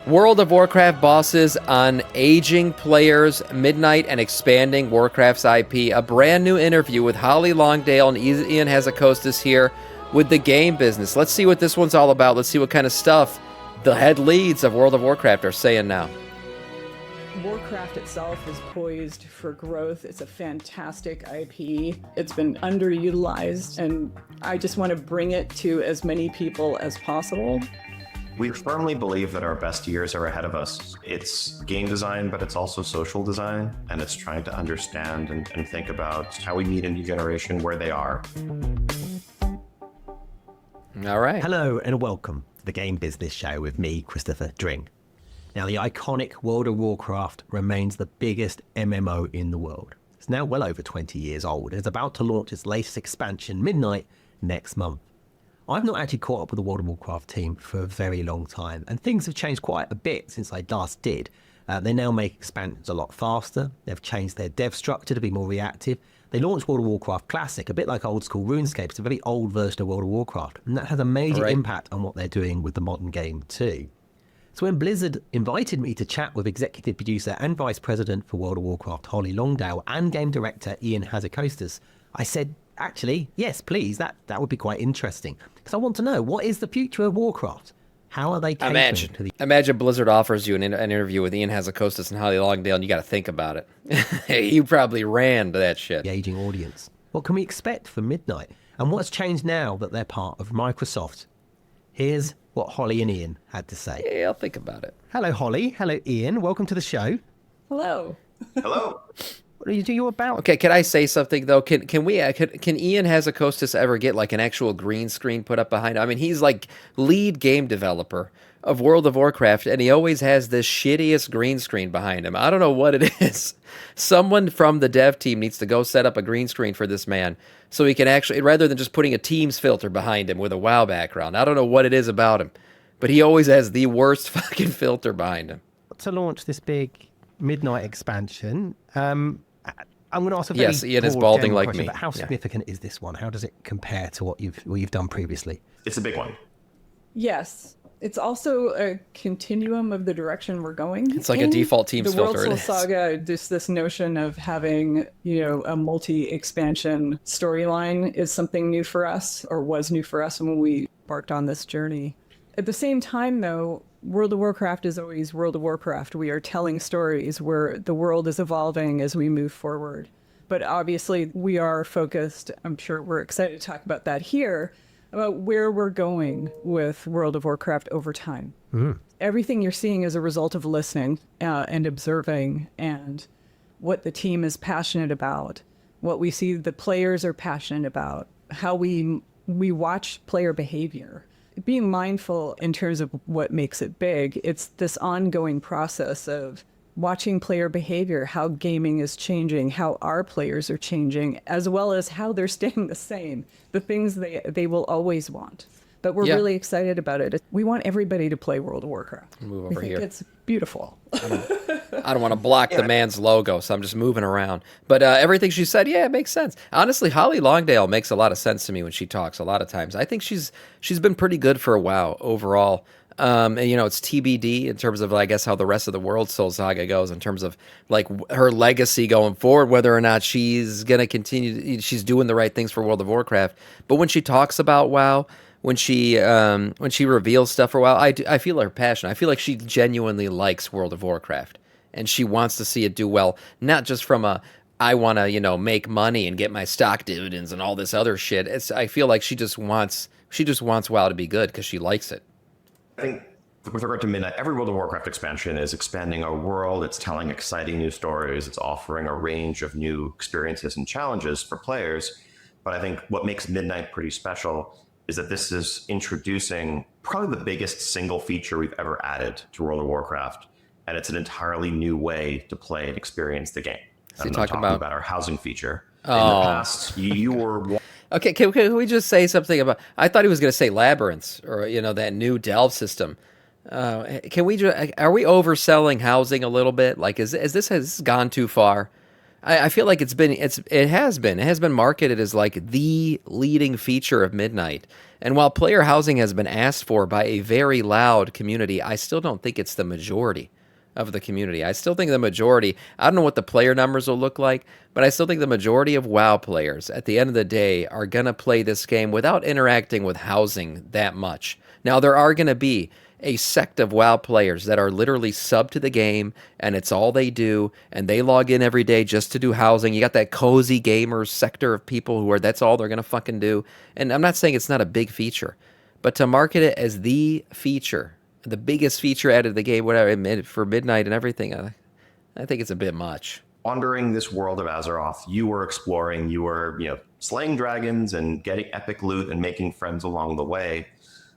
World of Warcraft bosses on aging players, Midnight, and expanding Warcraft's IP. A brand new interview with Holly Longdale and Ian Hazzikostas here with the game business. Let's see what this one's all about. Let's see what kind of stuff the head leads of World of Warcraft are saying now. Warcraft itself is poised for growth. It's a fantastic IP. It's been underutilized, and I just want to bring it to as many people as possible. We firmly believe that our best years are ahead of us. It's game design, but it's also social design, and it's trying to understand and think about how we meet a new generation where they are. All right. Hello and welcome to the Game Business Show with me, Christopher Dring. Now, the iconic World of Warcraft remains the biggest MMO in the world. It's now well over 20 years old and is about to launch its latest expansion, Midnight, next month. I've not actually caught up with the World of Warcraft team for a very long time, and things have changed quite a bit since I last did. They now make expansions a lot faster. They've changed their dev structure to be more reactive. They launched World of Warcraft Classic, a bit like old school RuneScape. It's a very old version of World of Warcraft, and that has a major impact on what they're doing with the modern game too. So when Blizzard invited me to chat with executive producer and vice president for World of Warcraft, Holly Longdale, and game director Ian Hazzikostas, I said, actually, yes, please, that would be quite interesting. Because I want to know, what is the future of Warcraft? How are they catering to the... Imagine Blizzard offers you an interview with Ian Hazzikostas and Holly Longdale, and you got to think about it. You probably ran to that shit. The aging audience. What can we expect from Midnight? And what's changed now that they're part of Microsoft? Here's what Holly and Ian had to say. Yeah, I'll think about it. Hello, Holly. Hello, Ian. Welcome to the show. Hello. Hello. What are you about? Okay, can I say something though? Can Ian Hazzikostas ever get like an actual green screen put up behind him? I mean, he's like lead game developer of World of Warcraft, and he always has this shittiest green screen behind him. I don't know what it is. Someone from the dev team needs to go set up a green screen for this man so he can actually, rather than just putting a Teams filter behind him with a WoW background. I don't know what it is about him, but he always has the worst fucking filter behind him. To launch this big Midnight expansion, I'm going to ask a very Ian is broad balding general like question, me. but how significant is this one? How does it compare to what you've done previously? It's a big one. Yes. It's also a continuum of the direction we're going. It's like a default Teams the filter. World Soul Saga, just this notion of having, a multi-expansion storyline is something new for us, or was new for us when we embarked on this journey. At the same time, though, World of Warcraft is always World of Warcraft. We are telling stories where the world is evolving as we move forward. But obviously, we are focused, I'm sure we're excited to talk about that here, about where we're going with World of Warcraft over time. Everything you're seeing is a result of listening and observing, and what the team is passionate about, what we see the players are passionate about, how we watch player behavior. Being mindful in terms of what makes it big, it's this ongoing process of watching player behavior, how gaming is changing, how our players are changing, as well as how they're staying the same, the things they will always want. But we're really excited about it. We want everybody to play World of Warcraft. Move over here. It's beautiful. I don't want to block the man's logo, so I'm just moving around. But everything she said, it makes sense. Honestly, Holly Longdale makes a lot of sense to me when she talks a lot of times. I think she's been pretty good for a WoW overall. And, it's TBD in terms of, I guess, how the rest of the World Soul Saga goes in terms of, like, her legacy going forward, whether or not she's going to continue, she's doing the right things for World of Warcraft. But when she talks about WoW, when she reveals stuff for WoW, I feel her passion. I feel like she genuinely likes World of Warcraft, and she wants to see it do well, not just from I want to, make money and get my stock dividends and all this other shit. I feel like she just wants WoW to be good because she likes it. I think with regard to Midnight, every World of Warcraft expansion is expanding our world. It's telling exciting new stories. It's offering a range of new experiences and challenges for players. But I think what makes Midnight pretty special is that this is introducing probably the biggest single feature we've ever added to World of Warcraft. And it's an entirely new way to play and experience the game. I'm not talking about our housing feature. In the past, you were... Okay, can we just say something about... I thought he was going to say Labyrinths, or, that new Delve system. Are we overselling housing a little bit? Like, has this gone too far? I feel like it has been marketed as like the leading feature of Midnight. And while player housing has been asked for by a very loud community, I still don't think it's the majority of the community. I still think the majority, I don't know what the player numbers will look like, but I still think the majority of WoW players at the end of the day are going to play this game without interacting with housing that much. Now, there are going to be a sect of WoW players that are literally sub to the game and it's all they do and they log in every day just to do housing. You got that cozy gamers sector of people who are that's all they're going to fucking do. And I'm not saying it's not a big feature, but to market it as the feature, the biggest feature added to the game, whatever, for Midnight and everything, I think it's a bit much. Wandering this world of Azeroth, you were exploring, you were, slaying dragons and getting epic loot and making friends along the way.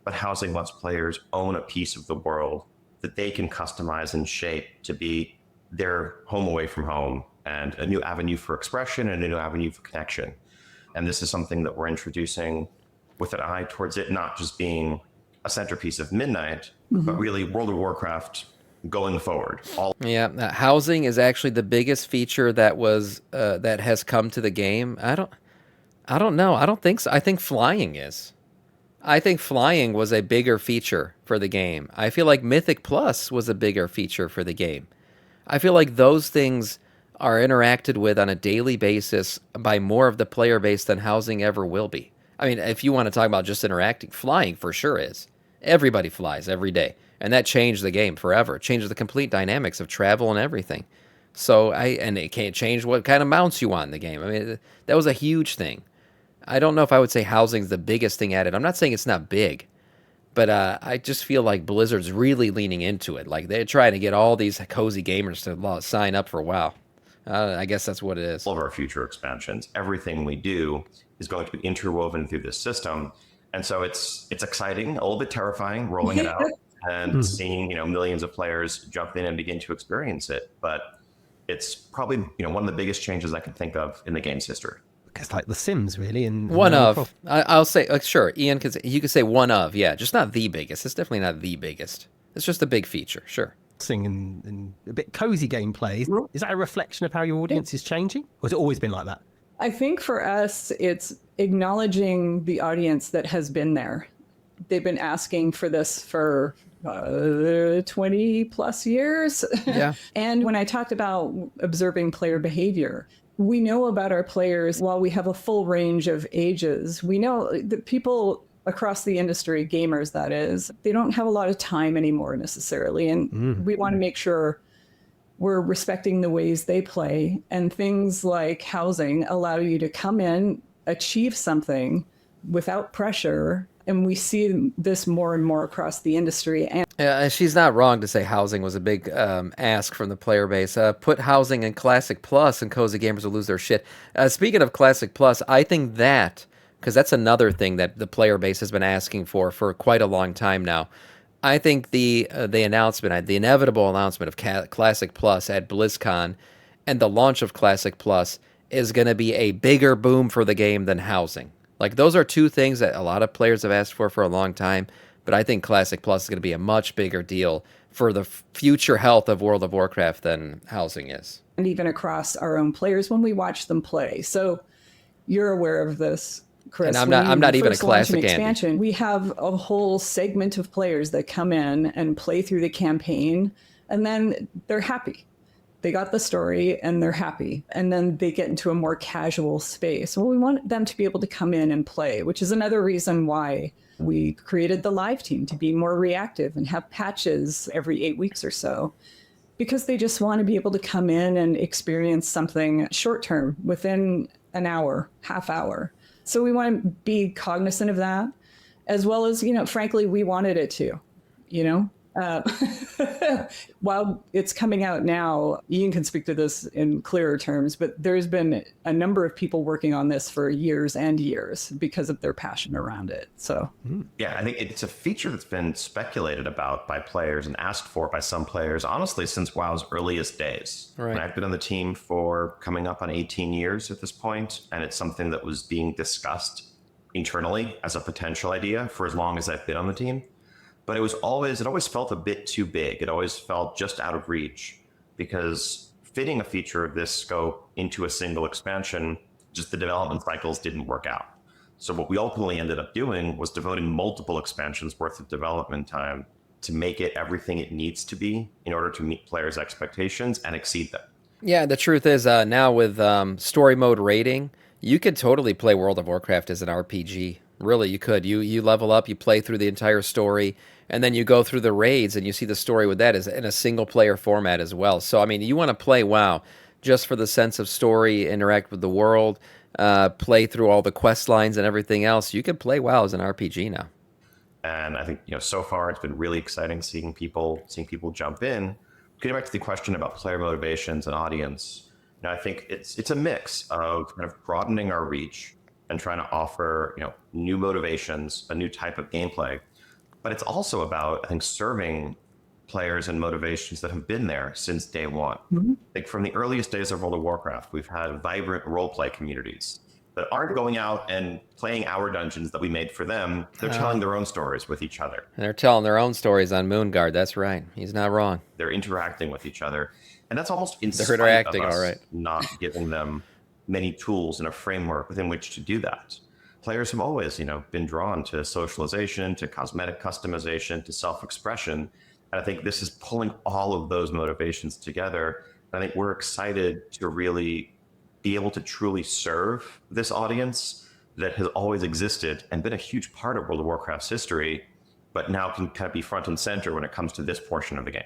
But housing lets players own a piece of the world that they can customize and shape to be their home away from home and a new avenue for expression and a new avenue for connection. And this is something that we're introducing with an eye towards it not just being a centerpiece of Midnight, but really World of Warcraft going forward. Housing is actually the biggest feature that has come to the game. I don't know. I don't think so. I think flying is. I think flying was a bigger feature for the game. I feel like Mythic Plus was a bigger feature for the game. I feel like those things are interacted with on a daily basis by more of the player base than housing ever will be. I mean, if you want to talk about just interacting, flying for sure is. Everybody flies every day. And that changed the game forever. It changed the complete dynamics of travel and everything. And it can't change what kind of mounts you want in the game. I mean, that was a huge thing. I don't know if I would say housing's the biggest thing added. I'm not saying it's not big, but I just feel like Blizzard's really leaning into it. Like they're trying to get all these cozy gamers to sign up for WoW. I guess that's what it is. All of our future expansions, everything we do is going to be interwoven through this system. And so it's exciting, a little bit terrifying rolling it out and seeing, millions of players jump in and begin to experience it. But it's probably, one of the biggest changes I can think of in the game's history. It's like The Sims, really. And one of, I'll say, sure, Ian, you could say one of, yeah, just not the biggest. It's definitely not the biggest. It's just a big feature, sure. And a bit cozy gameplay. Is that a reflection of how your audience is changing? Or has it always been like that? I think for us, it's acknowledging the audience that has been there. They've been asking for this for 20 plus years. Yeah. And when I talked about observing player behavior, we know about our players, while we have a full range of ages, we know that people across the industry, gamers that is, they don't have a lot of time anymore necessarily. And we want to make sure we're respecting the ways they play. And things like housing allow you to come in, achieve something without pressure. And we see this more and more across the industry. And she's not wrong to say housing was a big ask from the player base. Put housing in Classic Plus and cozy gamers will lose their shit. Speaking of Classic Plus, I think that, because that's another thing that the player base has been asking for quite a long time now. I think the announcement, the inevitable announcement of Classic Plus at BlizzCon and the launch of Classic Plus is going to be a bigger boom for the game than housing. Like, those are two things that a lot of players have asked for a long time, but I think Classic Plus is going to be a much bigger deal for the future health of World of Warcraft than housing is. And even across our own players when we watch them play. So you're aware of this, Chris. And I'm not even a classic expansion. Andy. We have a whole segment of players that come in and play through the campaign, and then they're happy. They got the story and they're happy. And then they get into a more casual space. Well, we want them to be able to come in and play, which is another reason why we created the live team, to be more reactive and have patches every 8 weeks or so, because they just want to be able to come in and experience something short term within an hour, half hour. So we want to be cognizant of that, as well as, frankly, we wanted it to, while it's coming out now, Ian can speak to this in clearer terms, but there's been a number of people working on this for years and years because of their passion around it. So, yeah, I think it's a feature that's been speculated about by players and asked for by some players, honestly, since WoW's earliest days. Right. And I've been on the team for coming up on 18 years at this point, and it's something that was being discussed internally as a potential idea for as long as I've been on the team. But it always felt a bit too big. It always felt just out of reach, because fitting a feature of this scope into a single expansion, just the development cycles didn't work out. So what we ultimately ended up doing was devoting multiple expansions worth of development time to make it everything it needs to be in order to meet players' expectations and exceed them. Yeah, the truth is now with story mode rating, you could totally play World of Warcraft as an RPG. Really, you could. You level up, you play through the entire story, and then you go through the raids and you see the story with that as in a single player format as well. So, I mean, you want to play WoW just for the sense of story, interact with the world, play through all the quest lines and everything else. You can play WoW as an RPG now. And I think, so far it's been really exciting seeing people jump in. Getting back to the question about player motivations and audience, I think it's a mix of kind of broadening our reach and trying to offer, new motivations, a new type of gameplay. But it's also about, I think, serving players and motivations that have been there since day one. Mm-hmm. Like from the earliest days of World of Warcraft, we've had vibrant roleplay communities that aren't going out and playing our dungeons that we made for them. They're telling their own stories with each other. And they're telling their own stories on Moonguard. That's right. He's not wrong. They're interacting with each other. And that's almost in they're spite interacting, of us all right. not giving them many tools and a framework within which to do that. Players have always, been drawn to socialization, to cosmetic customization, to self-expression. And I think this is pulling all of those motivations together. And I think we're excited to really be able to truly serve this audience that has always existed and been a huge part of World of Warcraft's history, but now can kind of be front and center when it comes to this portion of the game.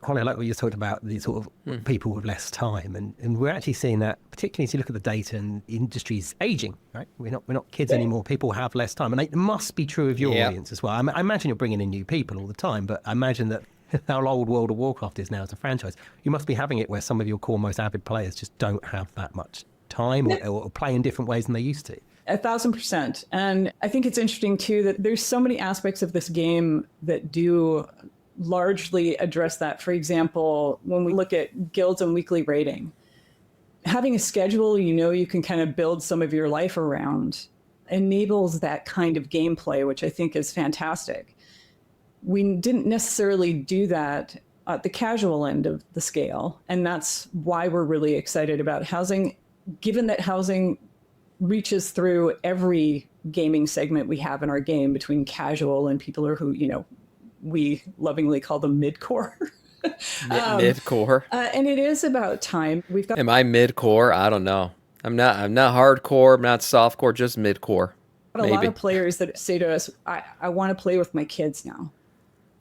Holly, I like what you talked about, the sort of people with less time, and we're actually seeing that, particularly as you look at the data and the industry's aging, right? We're not kids anymore. People have less time, and it must be true of your audience as well. I imagine you're bringing in new people all the time, but I imagine that how old World of Warcraft is now as a franchise, you must be having it where some of your core most avid players just don't have that much time or play in different ways than they used to. 1,000%. And I think it's interesting too that there's so many aspects of this game that do largely address that. For example, when we look at guilds and weekly rating, having a schedule you can kind of build some of your life around enables that kind of gameplay, which I think is fantastic. We didn't necessarily do that at the casual end of the scale, and that's why we're really excited about housing, given that housing reaches through every gaming segment we have in our game, between casual and people who, we lovingly call them mid-core. Mid-core. And it is about time. We've got. Am I mid-core? I don't know. I'm not hardcore. I'm not softcore. Just mid-core. A lot of players that say to us, I want to play with my kids now.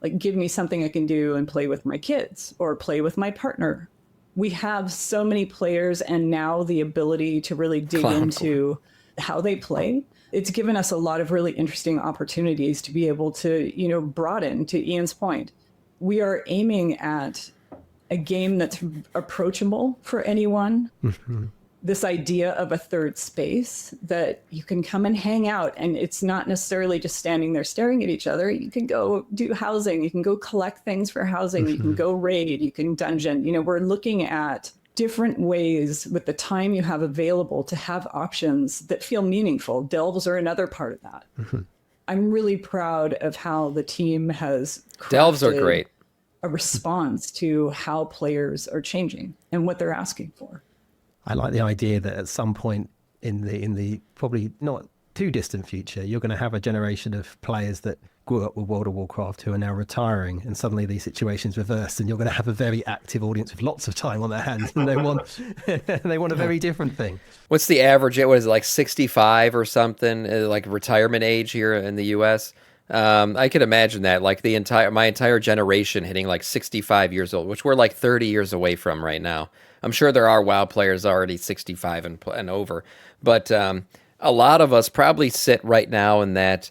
Like, give me something I can do and play with my kids or play with my partner. We have so many players, and now the ability to really dig into how they play. It's given us a lot of really interesting opportunities to be able to, broaden, to Ian's point. We are aiming at a game that's approachable for anyone. Mm-hmm. This idea of a third space that you can come and hang out, and it's not necessarily just standing there staring at each other. You can go do housing. You can go collect things for housing. Mm-hmm. You can go raid. You can dungeon. We're looking at different ways with the time you have available to have options that feel meaningful. Delves are another part of that. Mm-hmm. I'm really proud of how the team has crafted Delves are great. A response to how players are changing and what they're asking for. I like the idea that at some point in the probably not too distant future, you're going to have a generation of players that grew up with World of Warcraft who are now retiring, and suddenly these situations reversed, and you're going to have a very active audience with lots of time on their hands, and they want a very different thing. What's the average? What is it, like 65 or something, like retirement age here in the U.S.? I could imagine that, like my entire generation hitting like 65 years old, which we're like 30 years away from right now. I'm sure there are WoW players already 65 and over, but a lot of us probably sit right now in that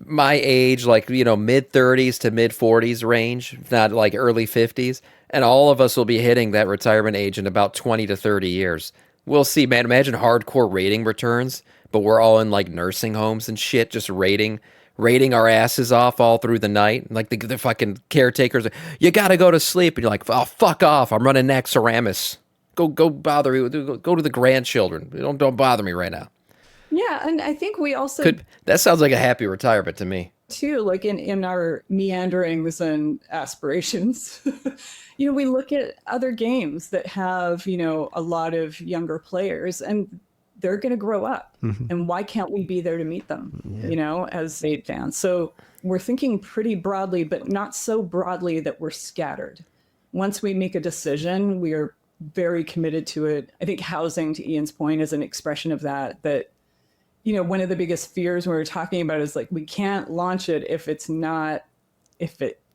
my age, like, mid 30s to mid 40s range, if not like early 50s. And all of us will be hitting that retirement age in about 20 to 30 years. We'll see, man. Imagine hardcore raiding returns, but we're all in like nursing homes and shit, just raiding our asses off all through the night. Like the fucking caretakers, you gotta go to sleep. And you're like, oh, fuck off. I'm running Naxxramas. Go bother you. Go to the grandchildren. Don't bother me right now. Yeah, and I think we also... that sounds like a happy retirement to me. too, like in our meanderings and aspirations, we look at other games that have, a lot of younger players, and they're going to grow up. And why can't we be there to meet them, as they advance? So we're thinking pretty broadly, but not so broadly that we're scattered. Once we make a decision, we are very committed to it. I think housing, to Ian's point, is an expression of that, one of the biggest fears when we're talking about is like, we can't launch it if it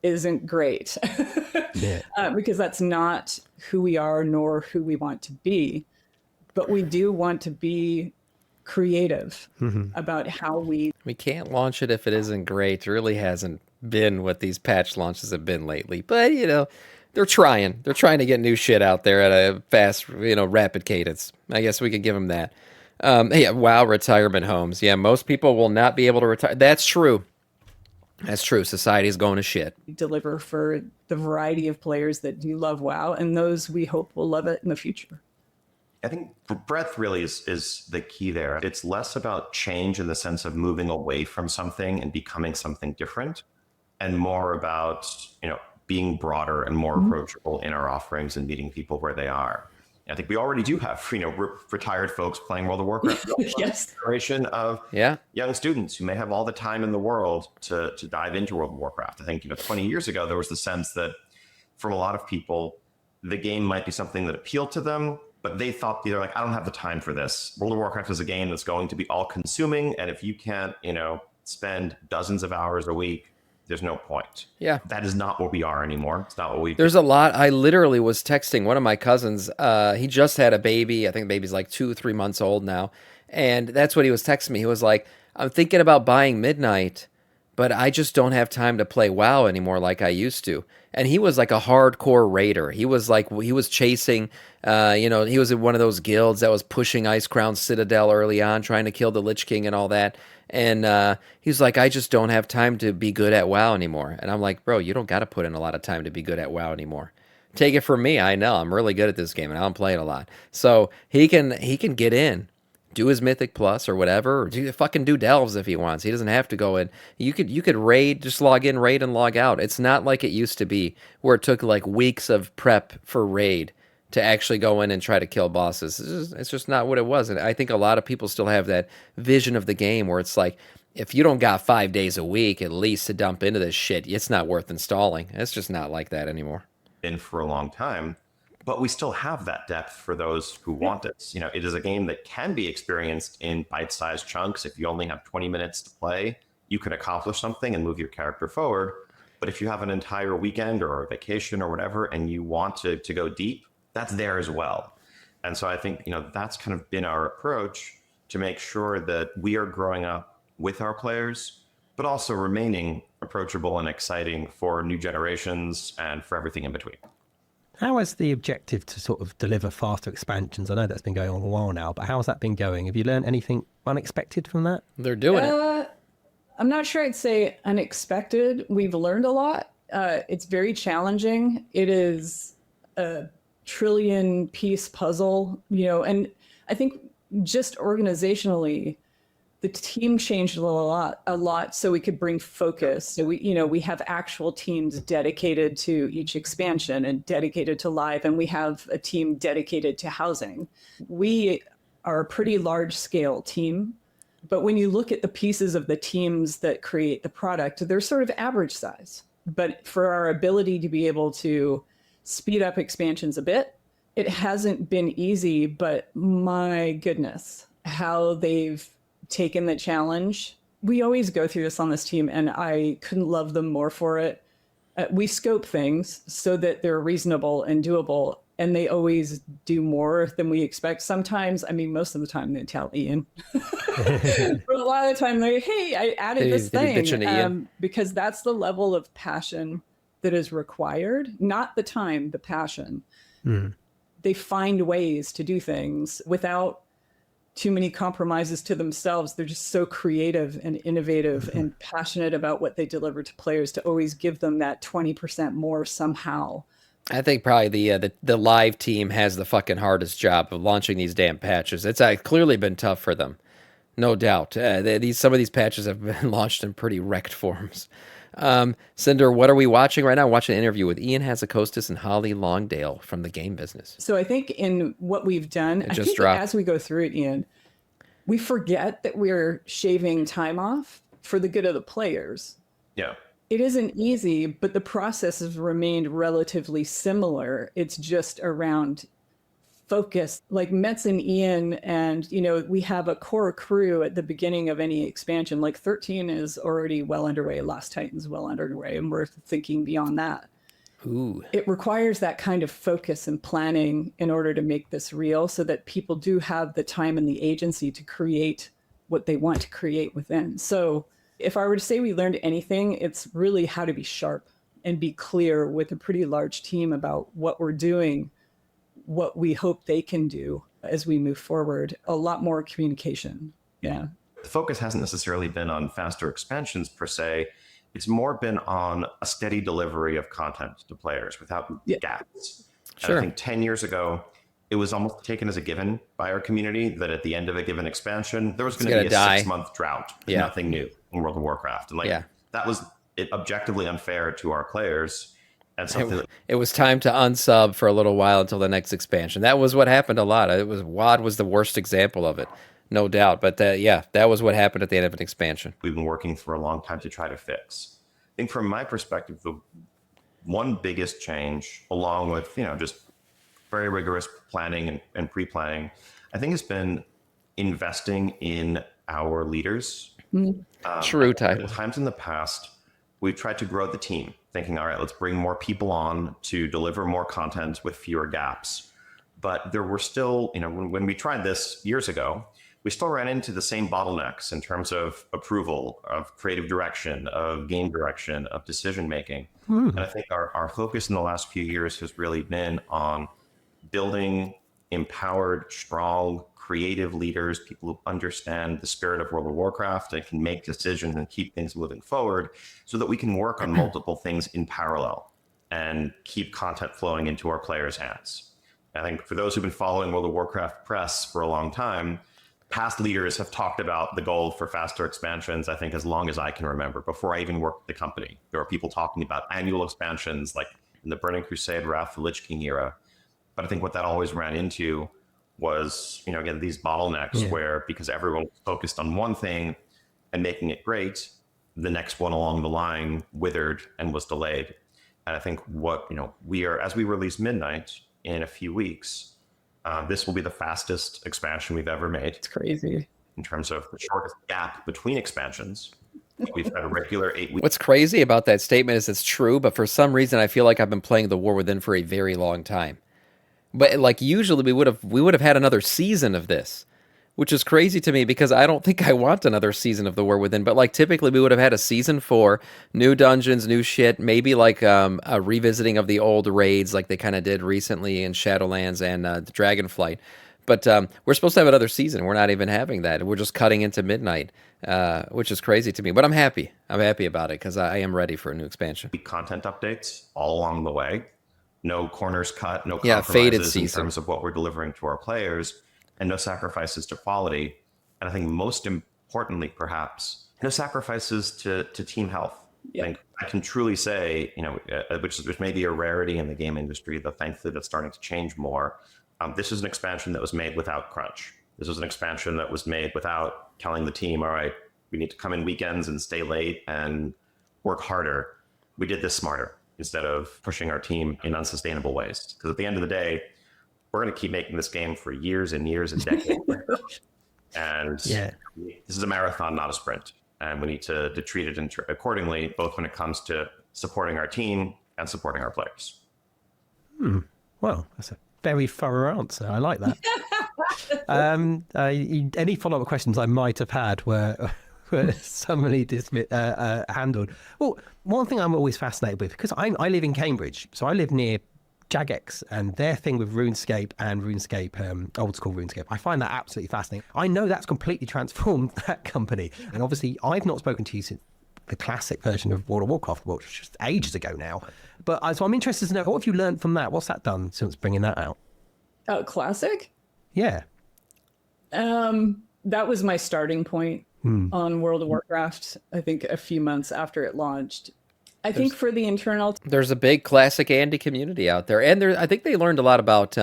isn't great. Because that's not who we are nor who we want to be. But we do want to be creative about how we can't launch it if it isn't great. It really hasn't been what these patch launches have been lately. But, they're trying. They're trying to get new shit out there at a fast, rapid cadence. I guess we could give them that. WoW retirement homes. Yeah, most people will not be able to retire. That's true. That's true. Society's going to shit. deliver for the variety of players that do love WoW, and those we hope will love it in the future. I think breadth really is the key there. It's less about change in the sense of moving away from something and becoming something different, and more about, being broader and more approachable in our offerings and meeting people where they are. I think we already do have, retired folks playing World of Warcraft. Yes. Generation of young students who may have all the time in the world to dive into World of Warcraft. I think, 20 years ago, there was the sense that from a lot of people, the game might be something that appealed to them, but they thought, they're like, I don't have the time for this. World of Warcraft is a game that's going to be all consuming. And if you can't, spend dozens of hours a week, there's no point. Yeah. That is not what we are anymore. It's not what we... There's a lot. I literally was texting one of my cousins. He just had a baby. I think the baby's like 2-3 months old now. And that's what he was texting me. He was like, I'm thinking about buying Midnight, but I just don't have time to play WoW anymore like I used to. And he was like a hardcore raider. He was chasing, he was in one of those guilds that was pushing Icecrown Citadel early on, trying to kill the Lich King and all that. And he's like, I just don't have time to be good at WoW anymore. And I'm like, bro, you don't got to put in a lot of time to be good at WoW anymore. Take it from me. I know I'm really good at this game and I don't play it a lot. So he can get in, do his Mythic Plus or whatever, or do Delves if he wants. He doesn't have to go in. You could raid, just log in, raid, and log out. It's not like it used to be where it took like weeks of prep for raid to actually go in and try to kill bosses. It's just not what it was. And I think a lot of people still have that vision of the game where it's like, if you don't got 5 days a week at least to dump into this shit, it's not worth installing. It's just not like that anymore. In for a long time, but we still have that depth for those who want it. It is a game that can be experienced in bite-sized chunks. If you only have 20 minutes to play, you can accomplish something and move your character forward. But if you have an entire weekend or a vacation or whatever, and you want to go deep, that's there as well. And so I think, that's kind of been our approach to make sure that we are growing up with our players, but also remaining approachable and exciting for new generations and for everything in between. How is the objective to sort of deliver faster expansions? I know that's been going on a while now, but how has that been going? Have you learned anything unexpected from that? They're doing it. I'm not sure I'd say unexpected. We've learned a lot. It's very challenging. It is a trillion-piece puzzle, and I think just organizationally, the team changed a lot, so we could bring focus. So we have actual teams dedicated to each expansion and dedicated to live, and we have a team dedicated to housing. We are a pretty large scale team, but when you look at the pieces of the teams that create the product, they're sort of average size. But for our ability to be able to speed up expansions a bit, it hasn't been easy, but my goodness, how they've taken the challenge. We always go through this on this team, and I couldn't love them more for it. We scope things so that they're reasonable and doable, and they always do more than we expect. Sometimes, most of the time they tell Ian. But a lot of the time they're, hey, I added this thing. Because that's the level of passion that is required, not the time, the passion. They find ways to do things without too many compromises to themselves. They're just so creative and innovative and passionate about what they deliver to players to always give them that 20% more somehow. I think probably the live team has the fucking hardest job of launching these damn patches. It's clearly been tough for them. No doubt. Some of these patches have been launched in pretty wrecked forms. Cinder, what are we watching right now? Watching an interview with Ian Hazacostas and Holly Longdale from the game business. So I think in what we've done, I just think dropped. as we go through it, Ian, we forget that we're shaving time off for the good of the players. Yeah. It isn't easy, but the process has remained relatively similar. It's just around focus, like Metz and Ian, and we have a core crew at the beginning of any expansion. Like 13 is already well underway, Lost Titan's well underway, and we're thinking beyond that. Ooh. It requires that kind of focus and planning in order to make this real, so that people do have the time and the agency to create what they want to create within. So if I were to say we learned anything, it's really how to be sharp and be clear with a pretty large team about what we're doing, what we hope they can do as we move forward. A lot more communication. Yeah. The focus hasn't necessarily been on faster expansions per se. It's more been on a steady delivery of content to players without gaps. Sure. And I think 10 years ago, it was almost taken as a given by our community that at the end of a given expansion, there was going to be a 6-month drought. Nothing new in World of Warcraft. And that was objectively unfair to our players. And something it was time to unsub for a little while until the next expansion. That was what happened a lot. WoD was the worst example of it, no doubt. But that was what happened at the end of an expansion. We've been working for a long time to try to fix. I think from my perspective, the one biggest change, along with just very rigorous planning and pre-planning, I think has been investing in our leaders. True type. At times in the past, we've tried to grow the team, thinking, all right, let's bring more people on to deliver more content with fewer gaps. But there were still, when we tried this years ago, we still ran into the same bottlenecks in terms of approval, of creative direction, of game direction, of decision making. And I think our focus in the last few years has really been on building empowered, strong, creative leaders, people who understand the spirit of World of Warcraft and can make decisions and keep things moving forward so that we can work on multiple things in parallel and keep content flowing into our players' hands. I think for those who've been following World of Warcraft press for a long time, past leaders have talked about the goal for faster expansions, I think, as long as I can remember. Before I even worked at the company, there were people talking about annual expansions like in the Burning Crusade, Wrath of the Lich King era. But I think what that always ran into was, again, these bottlenecks where because everyone was focused on one thing and making it great, the next one along the line withered and was delayed. And I think what, as we release Midnight in a few weeks, this will be the fastest expansion we've ever made. It's crazy. In terms of the shortest gap between expansions. We've had a regular 8 weeks. What's crazy about that statement is it's true, but for some reason I feel like I've been playing The War Within for a very long time. But usually we would have had another season of this, which is crazy to me because I don't think I want another season of The War Within. But typically we would have had a season 4, new dungeons, new shit, maybe a revisiting of the old raids like they kind of did recently in Shadowlands and Dragonflight. But we're supposed to have another season. We're not even having that. We're just cutting into Midnight, which is crazy to me. But I'm happy. I'm happy about it because I am ready for a new expansion. Content updates all along the way. No corners cut, no faded compromises in season. terms of what we're delivering to our players, and no sacrifices to quality. And I think most importantly, perhaps, no sacrifices to team health. I think I can truly say, which may be a rarity in the game industry, though thankfully that's starting to change more. This is an expansion that was made without crunch. This was an expansion that was made without telling the team, all right, we need to come in weekends and stay late and work harder. We did this smarter instead of pushing our team in unsustainable ways. Because at the end of the day, we're going to keep making this game for years and years and decades. And this is a marathon, not a sprint. And we need to treat it accordingly, both when it comes to supporting our team and supporting our players. Well, that's a very thorough answer. I like that. Any follow-up questions I might have had were summarily handled. Well, one thing I'm always fascinated with, because I live in Cambridge, so I live near Jagex, and their thing with RuneScape and RuneScape, old school RuneScape, I find that absolutely fascinating. I know that's completely transformed that company, and obviously I've not spoken to you since the classic version of World of Warcraft, which was just ages ago now. But so I'm interested to know, what have you learned from that? What's that done since bringing that out? Classic? Yeah. that was my starting point on World of Warcraft, I think a few months after it launched. I think for the internal There's a big classic Andy community out there, and I think they learned a lot about.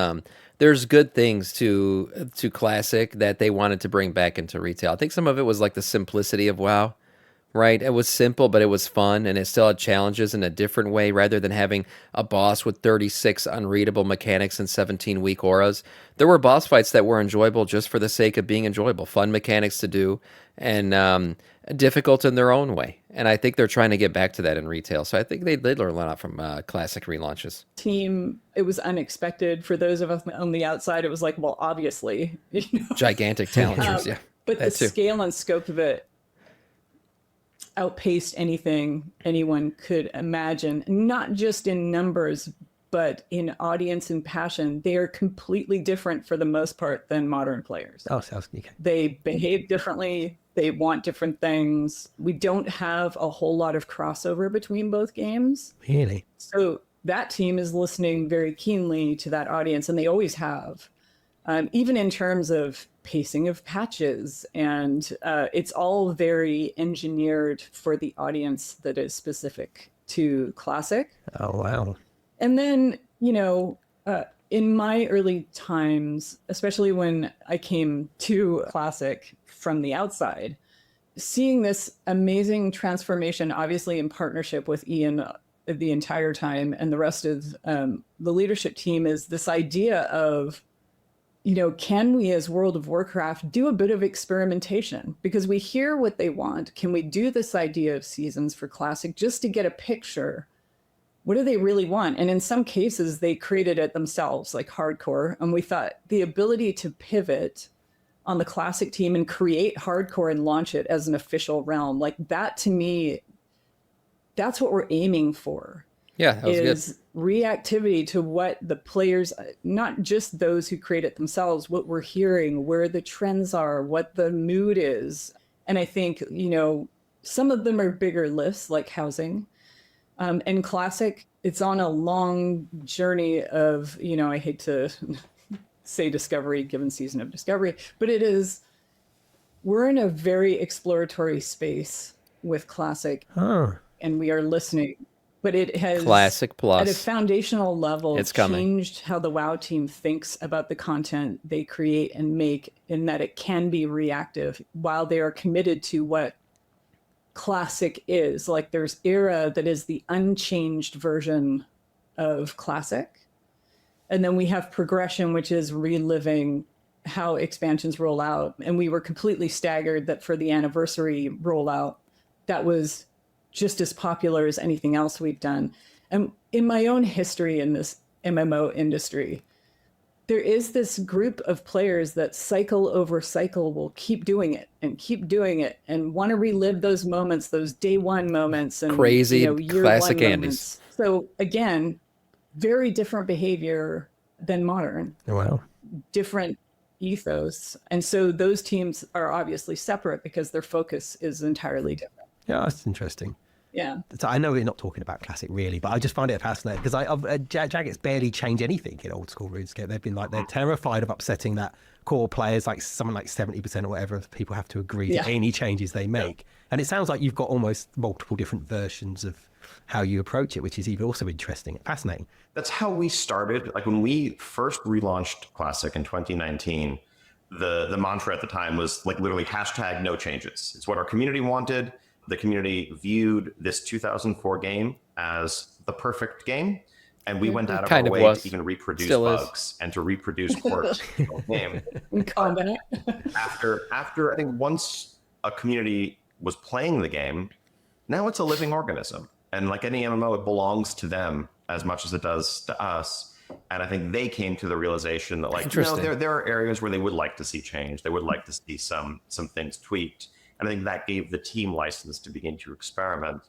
There's good things to classic that they wanted to bring back into retail. I think some of it was like the simplicity of WoW, right? It was simple, but it was fun, and it still had challenges in a different way, rather than having a boss with 36 unreadable mechanics and 17 weak auras. There were boss fights that were enjoyable just for the sake of being enjoyable, fun mechanics to do, and difficult in their own way. And I think they're trying to get back to that in retail. So I think they did learn a lot from classic relaunches. team, it was unexpected. For those of us on the outside, it was like, well, obviously, Gigantic challengers, yeah. But the That too. scale and scope of it outpaced anything anyone could imagine, not just in numbers, but in audience and passion. They are completely different for the most part than modern players. Oh, sounds okay. They behave differently. They want different things. We don't have a whole lot of crossover between both games. Really? So that team is listening very keenly to that audience, and they always have, even in terms of pacing of patches. And it's all very engineered for the audience that is specific to Classic. Oh, wow. And then, in my early times, especially when I came to Classic from the outside, seeing this amazing transformation, obviously in partnership with Ian the entire time and the rest of the leadership team, is this idea of, can we as World of Warcraft do a bit of experimentation? Because we hear what they want. Can we do this idea of seasons for Classic just to get a picture? What do they really want? And in some cases, they created it themselves, like hardcore. And we thought the ability to pivot on the Classic team and create hardcore and launch it as an official realm, like that, to me, that's what we're aiming for. Yeah, that was is good. reactivity to what the players, not just those who create it themselves, what we're hearing, where the trends are, what the mood is. And I think, some of them are bigger lifts, like housing. And Classic, it's on a long journey of, I hate to say discovery given season of discovery, but we're in a very exploratory space with Classic, and we are listening. But it has, Classic Plus. at a foundational level, It's coming. changed how the WoW team thinks about the content they create and make, in that it can be reactive while they are committed to what Classic is. Like, there's Era that is the unchanged version of Classic. And then we have Progression, which is reliving how expansions roll out. And we were completely staggered that for the anniversary rollout, that was just as popular as anything else we've done. And in my own history in this MMO industry, there is this group of players that cycle over cycle will keep doing it and want to relive those moments, those day one moments, and Crazy year classic one Andys. moments. So again, very different behavior than modern, Wow. different ethos. And so those teams are obviously separate because their focus is entirely different. Yeah, that's interesting. Yeah. So I know we're not talking about Classic really, but I just find it fascinating because Jagex barely change anything in old school RuneScape. They've been they're terrified of upsetting that core players, like something like 70% or whatever of people have to agree to any changes they make. And it sounds like you've got almost multiple different versions of how you approach it, which is even also interesting, fascinating. That's how we started. Like when we first relaunched Classic in 2019, the mantra at the time was like literally hashtag no changes. It's what our community wanted. The community viewed this 2004 game as the perfect game. And we went out of our way to even reproduce bugs and to reproduce quirks in the game. In combat. After I think once a community was playing the game, now it's a living organism. And like any MMO, it belongs to them as much as it does to us. And I think they came to the realization that there are areas where they would like to see change. They would like to see some things tweaked. And I think that gave the team license to begin to experiment.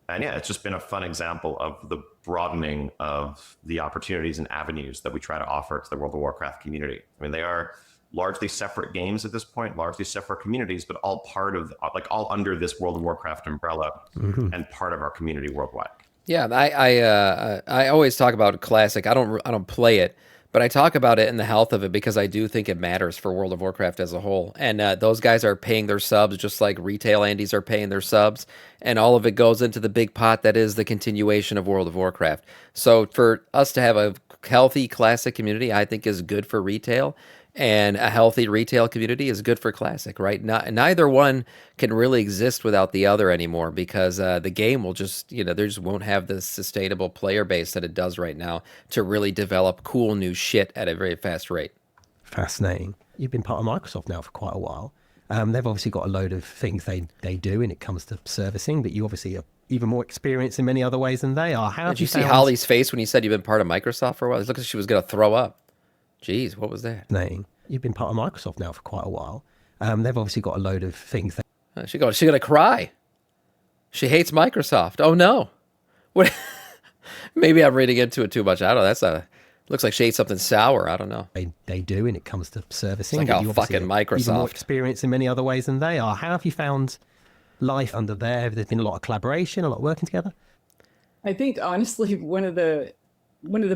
And yeah, it's just been a fun example of the broadening of the opportunities and avenues that we try to offer to the World of Warcraft community. I mean, they are largely separate games at this point, largely separate communities, but all part of, all under this World of Warcraft umbrella and part of our community worldwide. Yeah, I always talk about Classic. I don't play it, But I talk about it and the health of it because I do think it matters for World of Warcraft as a whole. And those guys are paying their subs just like retail Andes are paying their subs. And all of it goes into the big pot that is the continuation of World of Warcraft. So for us to have a healthy classic community, I think is good for retail. And a healthy retail community is good for classic, right? Neither one can really exist without the other anymore because the game will just, they just won't have the sustainable player base that it does right now to really develop cool new shit at a very fast rate. Fascinating. You've been part of Microsoft now for quite a while. They've obviously got a load of things they do when it comes to servicing, but you obviously are even more experienced in many other ways than they are. How Did you see Holly's face when you said you've been part of Microsoft for a while? It looked like she was going to throw up. Jeez, what was that? You've been part of Microsoft now for quite a while. They've obviously got a load of things. She's going to cry. She hates Microsoft. Oh, no. What? Maybe I'm reading into it too much. I don't know. Looks like she ate something sour. I don't know. They do when it comes to servicing. It's like how fucking Microsoft. Even more experienced in many other ways than they are. How have you found life under there? There's been a lot of collaboration, a lot of working together. I think honestly, one of the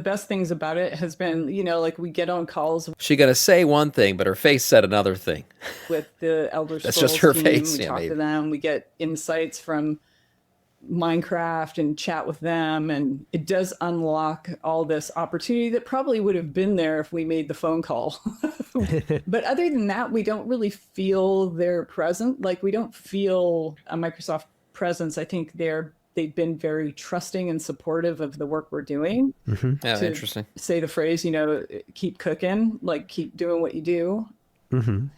best things about it has been, like we get on calls She's gonna say one thing, but her face said another thing. with the Elder Scrolls That's just her team. face. We Yeah, talk maybe. to them. We get insights from Minecraft and chat with them, and it does unlock all this opportunity that probably would have been there if we made the phone call. But other than that, we don't really feel their presence. Like we don't feel a Microsoft presence. I think they've been very trusting and supportive of the work we're doing. Yeah, To interesting. say the phrase, keep cooking, like keep doing what you do. And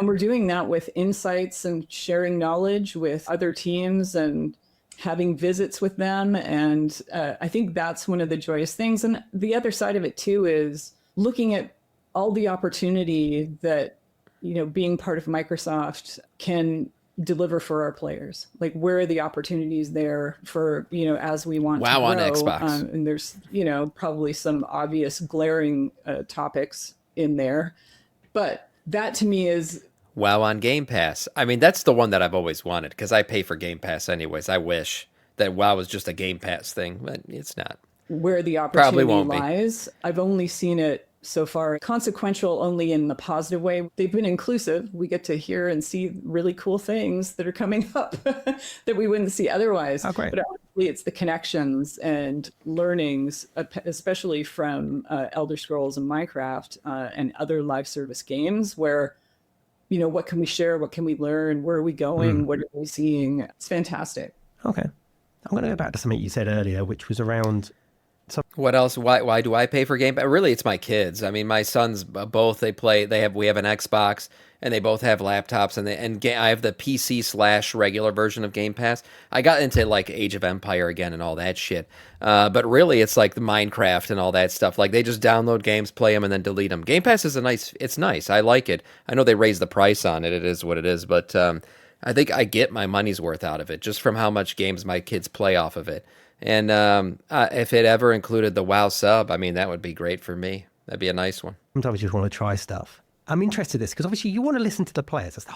we're doing that with insights and sharing knowledge with other teams and having visits with them. And I think that's one of the joyous things. And the other side of it too is looking at all the opportunity that, being part of Microsoft can deliver for our players. Like where are the opportunities there for, as we want WoW to on grow. Xbox. And there's, probably some obvious glaring topics in there. But that to me is WoW on Game Pass. I mean, that's the one that I've always wanted because I pay for Game Pass anyways. I wish that WoW was just a Game Pass thing, but it's not. where the Probably opportunity won't be. lies. I've only seen it so far consequential only in the positive way. They've been inclusive. We get to hear and see really cool things that are coming up that we wouldn't see otherwise. Oh, great. But honestly, it's the connections and learnings, especially from Elder Scrolls and Minecraft and other live service games where, what can we share? What can we learn? Where are we going? What are we seeing? It's fantastic. Okay. I'm going to go back to something you said earlier, which was around What else? Why do I pay for Game Pass? Really, it's my kids. I mean, my sons both we have an Xbox and they both have laptops and I have the PC / regular version of Game Pass. I got into like Age of Empire again and all that shit. But really, it's like the Minecraft and all that stuff. Like they just download games, play them, and then delete them. Game Pass is it's nice. I like it. I know they raised the price on it. It is what it is. But I think I get my money's worth out of it just from how much games my kids play off of it. And if it ever included the WoW sub, I mean, that would be great for me. That'd be a nice one. sometimes you just want to try stuff. I'm interested in this because obviously you want to listen to the players. That's the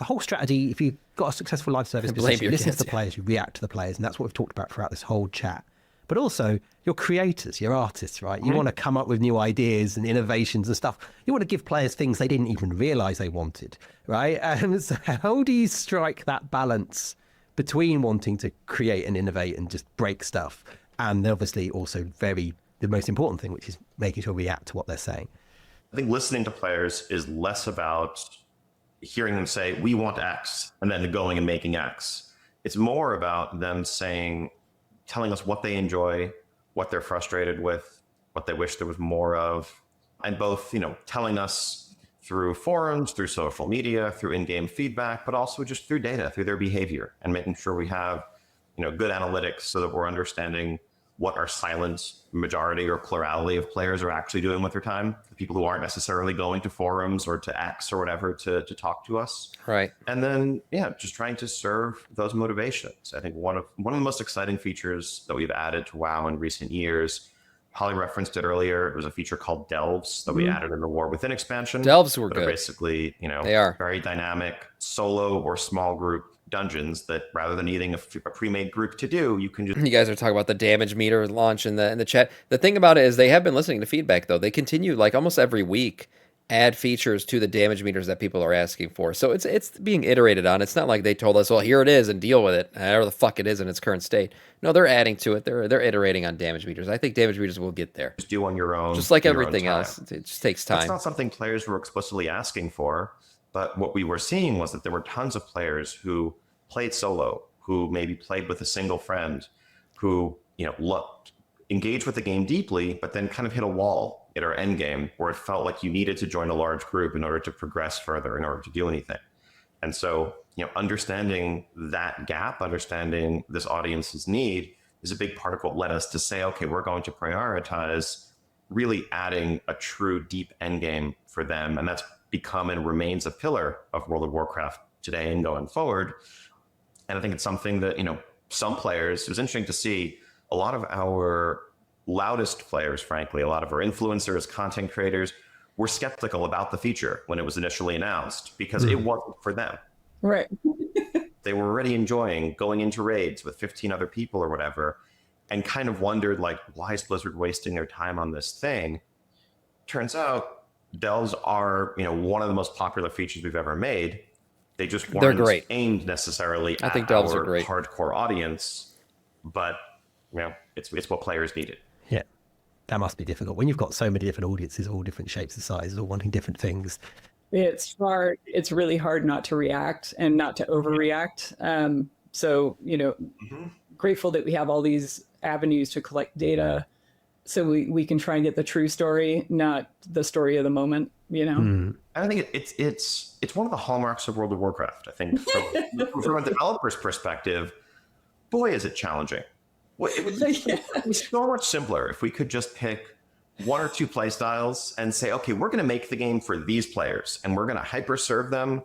whole strategy. If you've got a successful live service business, you listen to the players, you react to the players, and that's what we've talked about throughout this whole chat. But also, you're creators, you're artists, right? You want to come up with new ideas and innovations and stuff. You want to give players things they didn't even realize they wanted, right? So how do you strike that balance between wanting to create and innovate and just break stuff, and obviously also the most important thing, which is making sure we react to what they're saying? I think listening to players is less about hearing them say, we want X, and then going and making X. It's more about them telling us what they enjoy, what they're frustrated with, what they wish there was more of, and both, telling us through forums, through social media, through in-game feedback, but also just through data, through their behavior, and making sure we have, good analytics so that we're understanding what our silent majority or plurality of players are actually doing with their time, the people who aren't necessarily going to forums or to X or whatever to talk to us. Right. And then, just trying to serve those motivations. I think one of the most exciting features that we've added to WoW in recent years, Holly referenced it earlier. It was a feature called Delves that we added in the War Within expansion. Delves were that are good. basically, They are very dynamic, solo or small group dungeons that rather than needing a pre-made group to do, you can just You guys are talking about the damage meter launch in the chat. The thing about it is they have been listening to feedback though. They continue like almost every week add features to the damage meters that people are asking for. So it's being iterated on. It's not like they told us, well, here it is and deal with it, however the fuck it is in its current state. No, they're adding to it. They're iterating on damage meters. I think damage meters will get there. do on your own. Just like in your own everything time. else. It just takes That's time. not something players were explicitly asking for, but what we were seeing was that there were tons of players who played solo, who maybe played with a single friend, who engaged with the game deeply, but then kind of hit a wall at our end game where it felt like you needed to join a large group in order to progress further, in order to do anything. And so, understanding that gap, understanding this audience's need is a big part of what led us to say, okay, we're going to prioritize really adding a true deep end game for them. And that's become and remains a pillar of World of Warcraft today and going forward. And I think it's something that, some players, it was interesting to see a lot of our loudest players, frankly, a lot of our influencers, content creators, were skeptical about the feature when it was initially announced because it wasn't for them. Right. They were already enjoying going into raids with 15 other people or whatever, and kind of wondered, like, why is Blizzard wasting their time on this thing? Turns out delves are, one of the most popular features we've ever made. They just weren't great. aimed necessarily I at think delves our are great. hardcore audience, but it's what players needed. Yeah, that must be difficult when you've got so many different audiences, all different shapes and sizes, all wanting different things. It's hard. It's really hard not to react and not to overreact. So, grateful that we have all these avenues to collect data so we can try and get the true story, not the story of the moment, And I think it's one of the hallmarks of World of Warcraft. I think from a developer's perspective, boy, is it challenging. Well, it would be so much simpler if we could just pick one or two play styles and say, okay, we're going to make the game for these players and we're going to hyper serve them.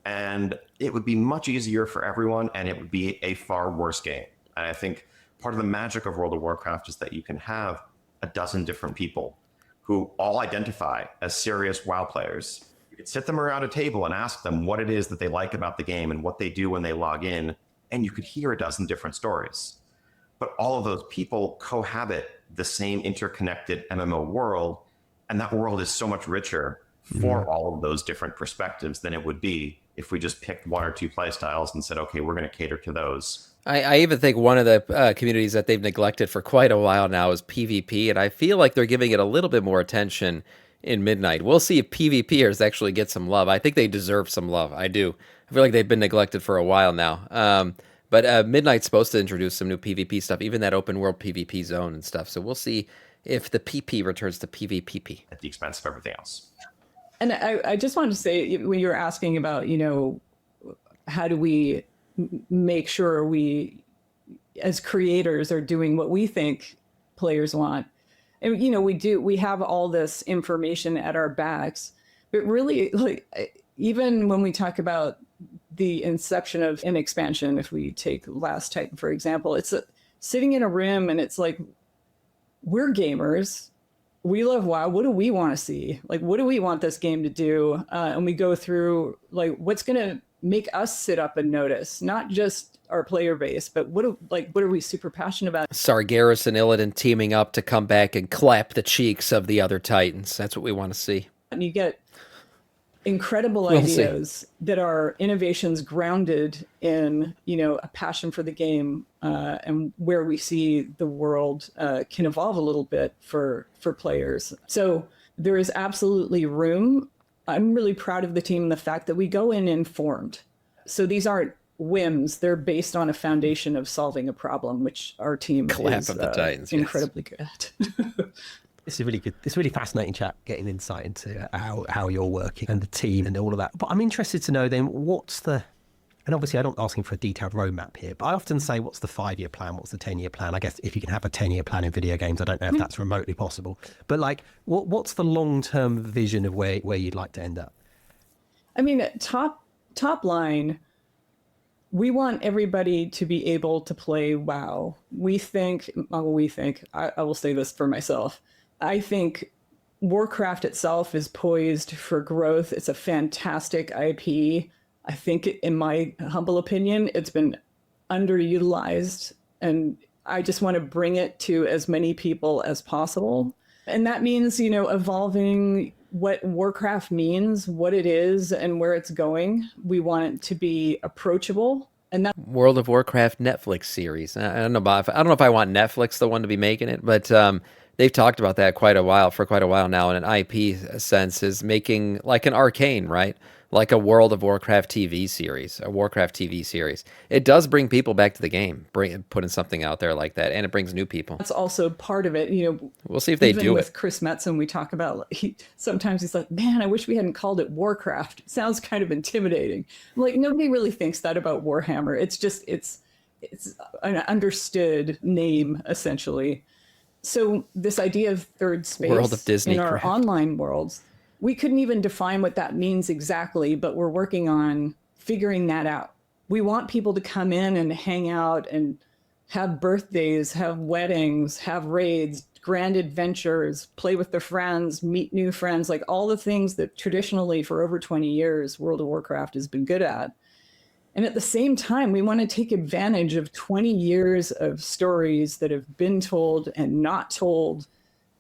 And it would be much easier for everyone and it would be a far worse game. And I think part of the magic of World of Warcraft is that you can have a dozen different people who all identify as serious WoW players. You could sit them around a table and ask them what it is that they like about the game and what they do when they log in. And you could hear a dozen different stories. But all of those people cohabit the same interconnected MMO world. And that world is so much richer for all of those different perspectives than it would be if we just picked one or two play styles and said, okay, we're going to cater to those. I even think one of the communities that they've neglected for quite a while now is PvP, and I feel like they're giving it a little bit more attention in Midnight. We'll see if PvPers actually get some love. I think they deserve some love. I do. I feel like they've been neglected for a while now. But Midnight's supposed to introduce some new PvP stuff, even that open world PvP zone and stuff. So we'll see if the PP returns to PvPP. At the expense of everything else. And I just wanted to say, when you were asking about, how do we make sure we, as creators, are doing what we think players want? And, we have all this information at our backs, but really, like, even when we talk about the inception of an expansion, if we take Last Titan, for example, it's sitting in a room and it's like, we're gamers. We love WoW. What do we want to see? Like, what do we want this game to do? And we go through, like, what's going to make us sit up and notice, not just our player base, but what are we super passionate about? Sargeras and Illidan teaming up to come back and clap the cheeks of the other Titans. That's what we want to see. And you get incredible ideas that are innovations grounded in, a passion for the game, and where we see the world can evolve a little bit for players. So there is absolutely room. I'm really proud of the team and the fact that we go in informed. So these aren't whims. They're based on a foundation of solving a problem, which our team is of the Titans, incredibly good at. This is really good. It's really fascinating chat, getting insight into how you're working and the team and all of that. But I'm interested to know then and obviously I'm not asking for a detailed roadmap here, but I often say, what's the 5-year plan? What's the 10-year plan? I guess if you can have a 10-year plan in video games, I don't know if that's remotely possible. But like, what's the long-term vision of where you'd like to end up? I mean, top line, we want everybody to be able to play WoW. I will say this for myself. I think Warcraft itself is poised for growth. It's a fantastic IP. I think, in my humble opinion, it's been underutilized. And I just want to bring it to as many people as possible. And that means, evolving what Warcraft means, what it is, and where it's going. We want it to be approachable. And that World of Warcraft Netflix series. I don't know about. I don't know if I want Netflix the one to be making it, but they've talked about that for quite a while now. In an IP sense, is making like an Arcane, right? Like a World of Warcraft TV series, a Warcraft TV series. It does bring people back to the game, putting something out there like that, and it brings new people. that's also part of it. We'll see if they Even do with it. Chris Metzen, we talk about sometimes he's like, man, I wish we hadn't called it Warcraft. It sounds kind of intimidating. Like, nobody really thinks that about Warhammer. It's an understood name, essentially. So this idea of third space World of Disney in our craft. online worlds, we couldn't even define what that means exactly, but we're working on figuring that out. We want people to come in and hang out and have birthdays, have weddings, have raids, grand adventures, play with their friends, meet new friends, like all the things that traditionally for over 20 years World of Warcraft has been good at. And at the same time, we want to take advantage of 20 years of stories that have been told and not told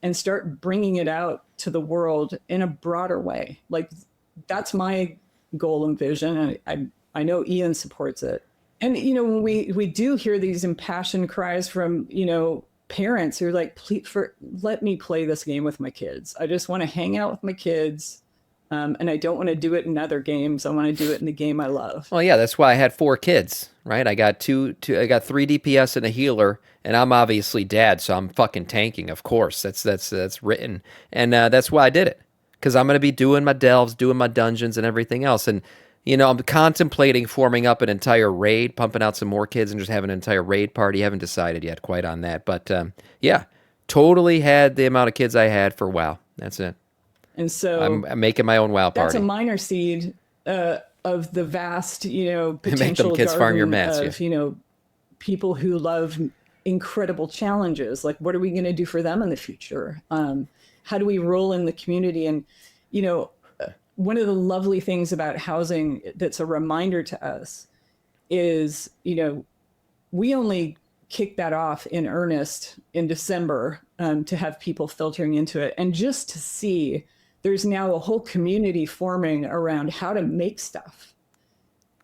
and start bringing it out to the world in a broader way. Like, that's my goal and vision. And I know Ian supports it. And, when we do hear these impassioned cries from, parents who are like, please, let me play this game with my kids. I just want to hang out with my kids. And I don't want to do it in other games. I want to do it in the game I love. Well, yeah, that's why I had 4 kids, right? I got I got 3 DPS and a healer, and I'm obviously dad, so I'm fucking tanking, of course. That's written, and that's why I did it, because I'm gonna be doing my delves, doing my dungeons, and everything else, and I'm contemplating forming up an entire raid, pumping out some more kids, and just having an entire raid party. Haven't decided yet quite on that, but yeah, totally had the amount of kids I had for WoW. That's it. And so I'm making my own WoW that's party. a minor seed of the vast, Make them potential kids farm your mats, of, yeah. People who love incredible challenges. Like, what are we going to do for them in the future? How do we roll in the community? And, one of the lovely things about housing that's a reminder to us is, we only kicked that off in earnest in December to have people filtering into it. And just to see there's now a whole community forming around how to make stuff.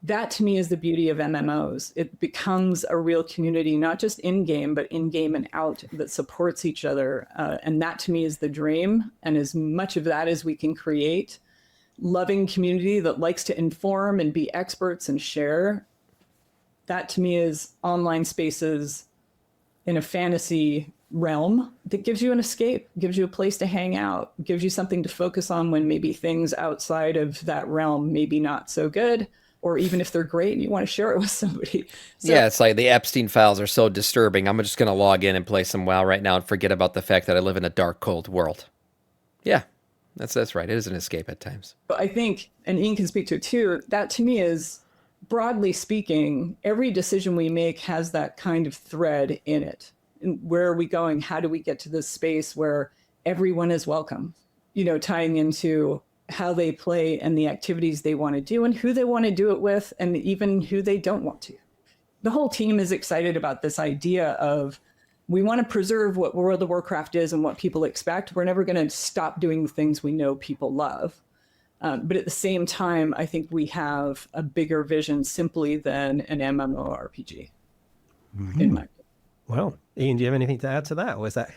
That to me is the beauty of MMOs. It becomes a real community, not just in-game, but in-game and out, that supports each other. And that to me is the dream. And as much of that as we can create, loving community that likes to inform and be experts and share, that to me is online spaces in a fantasy realm that gives you an escape, gives you a place to hang out, gives you something to focus on when maybe things outside of that realm maybe not so good, or even if they're great and you want to share it with somebody. So, yeah, it's like the Epstein files are so disturbing. I'm just going to log in and play some WoW right now and forget about the fact that I live in a dark, cold world. Yeah, that's right. It is an escape at times. I think, and Ian can speak to it too, that to me is, broadly speaking, every decision we make has that kind of thread in it. And where are we going? How do we get to this space where everyone is welcome? Tying into how they play and the activities they want to do and who they want to do it with, and even who they don't want to. The whole team is excited about this idea of, we want to preserve what World of Warcraft is and what people expect. We're never going to stop doing the things we know people love. But at the same time, I think we have a bigger vision simply than an MMORPG, in my opinion. Well, Ian, do you have anything to add to that, or is that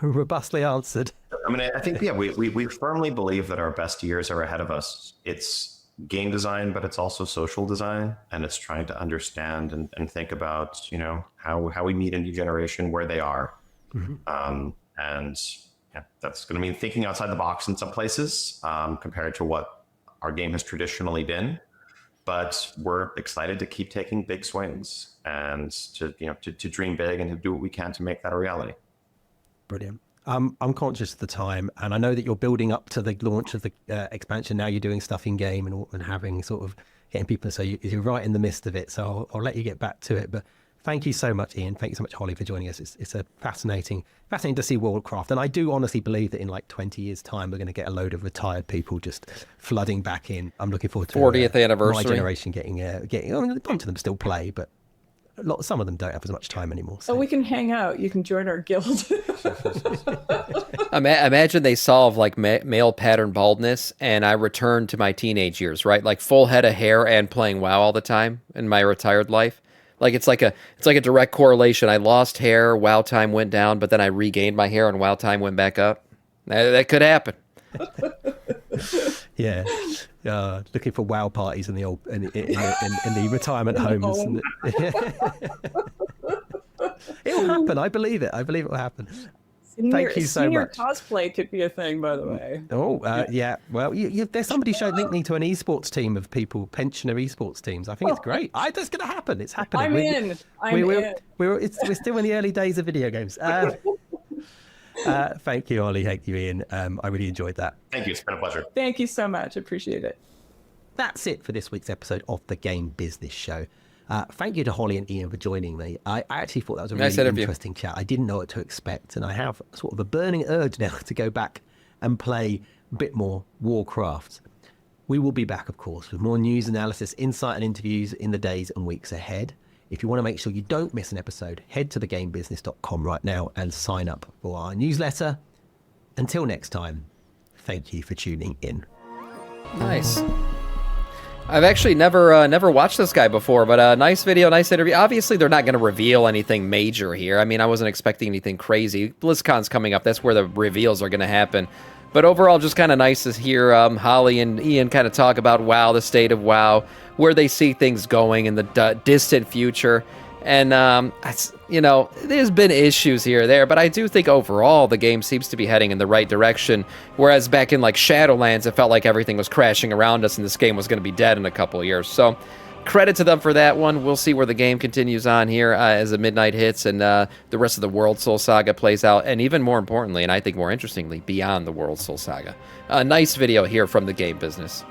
robustly answered? I mean, I think, yeah, we firmly believe that our best years are ahead of us. It's game design, but it's also social design, and it's trying to understand and think about, how we meet a new generation where they are. Mm-hmm. And yeah, that's going to mean thinking outside the box in some places compared to what our game has traditionally been. But we're excited to keep taking big swings and to dream big and to do what we can to make that a reality. Brilliant. I'm conscious of the time, and I know that you're building up to the launch of the expansion. Now you're doing stuff in game and having sort of getting people. So you're right in the midst of it. So I'll let you get back to it. But Thank you so much, Ian. Thank you so much, Holly, for joining us. It's a fascinating to see Warcraft. And I do honestly believe that in like 20 years' time, we're going to get a load of retired people just flooding back in. I'm looking forward to 40th anniversary. My generation getting. I mean, a bunch of them still play, but some of them don't have as much time anymore. So. Oh, we can hang out. You can join our guild. Imagine they solve like male pattern baldness, and I return to my teenage years, right? Like full head of hair and playing WoW all the time in my retired life. Like it's like a direct correlation. I lost hair, WoW time went down, but then I regained my hair and WoW time went back up. That could happen. Yeah, looking for WoW parties in the old in the retirement homes. It'll happen. I believe it. I believe it will happen. Thank you so much. Cosplay could be a thing, by the way. Oh, yeah. Well, there's somebody linked me to an esports team of people, pensioner esports teams. I think it's great. That's going to happen. It's happening. I'm in. We're still in the early days of video games. Thank you, Ollie. Thank you, Ian. I really enjoyed that. Thank you. It's been a pleasure. Thank you so much. Appreciate it. That's it for this week's episode of the Game Business Show. Thank you to Holly and Ian for joining me. I actually thought that was a really interesting chat. I didn't know what to expect, and I have sort of a burning urge now to go back and play a bit more Warcraft. We will be back, of course, with more news, analysis, insight, and interviews in the days and weeks ahead. If you want to make sure you don't miss an episode, head to thegamebusiness.com right now and sign up for our newsletter. Until next time, thank you for tuning in. Nice. I've actually never watched this guy before, but nice video, nice interview. Obviously, they're not going to reveal anything major here. I mean, I wasn't expecting anything crazy. BlizzCon's coming up. That's where the reveals are going to happen. But overall, just kind of nice to hear Holly and Ian kind of talk about WoW, the state of WoW, where they see things going in the distant future. And, there's been issues here or there, but I do think overall the game seems to be heading in the right direction. Whereas back in like Shadowlands, it felt like everything was crashing around us and this game was going to be dead in a couple of years. So credit to them for that one. We'll see where the game continues on here as the midnight hits and the rest of the World Soul Saga plays out. And even more importantly, and I think more interestingly, beyond the World Soul Saga. A nice video here from the Game Business.